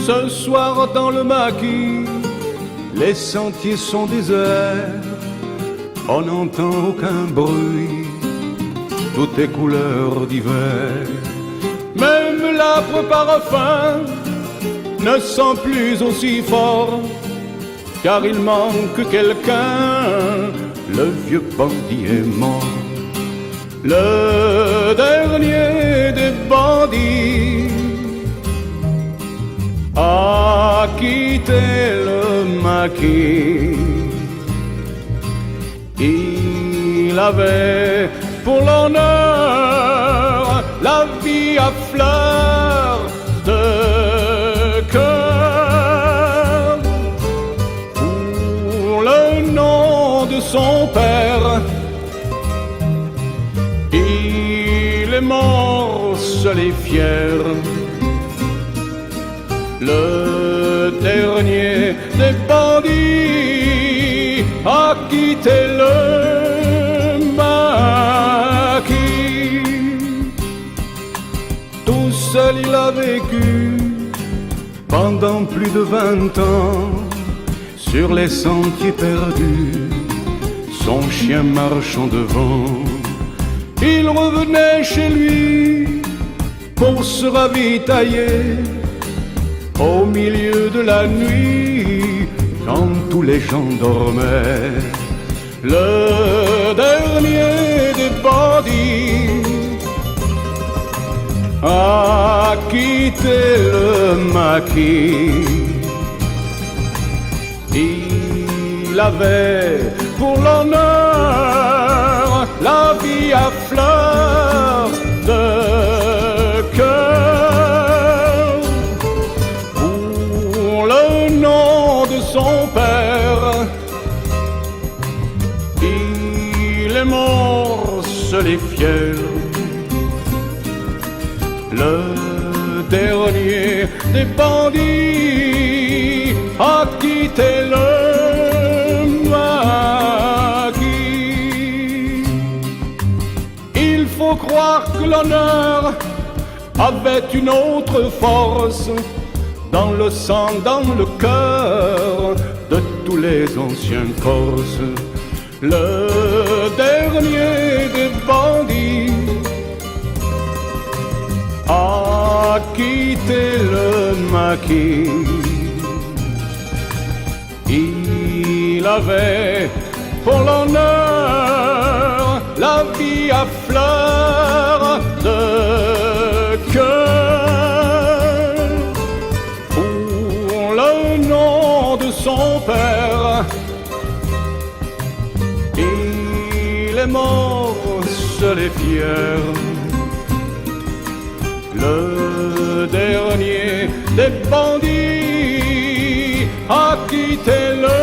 Ce soir dans le maquis, les sentiers sont déserts, on n'entend aucun bruit, tout est couleur d'hiver. Même l'âpre parfum ne sent plus aussi fort, car il manque quelqu'un, le vieux bandit est mort. Le dernier des bandits a quitté le maquis. Il avait pour l'honneur la vie à fleur de cœur. Pour le nom de son père, il est mort seul et fier. Le dernier des bandits a quitté le maquis. Tout seul il a vécu pendant plus de 20 ans sur les sentiers perdus, son chien marchant devant. Il revenait chez lui pour se ravitailler au milieu de la nuit, quand tous les gens dormaient. Le dernier des bandits a quitté le maquis. Il avait pour l'honneur la vie à fleur de cœur. Pour le nom de son père, il est mort seul et fier. Le dernier des bandits a quitté le maquis. Il faut croire que l'honneur avait une autre force dans le sang, dans le cœur de tous les anciens Corses. Le dernier des bandits a quitté le maquis. Il avait pour l'honneur la vie à fleur de cœur. Pour le nom de son père, il est mort seul et fier. Le dernier des bandits a quitté le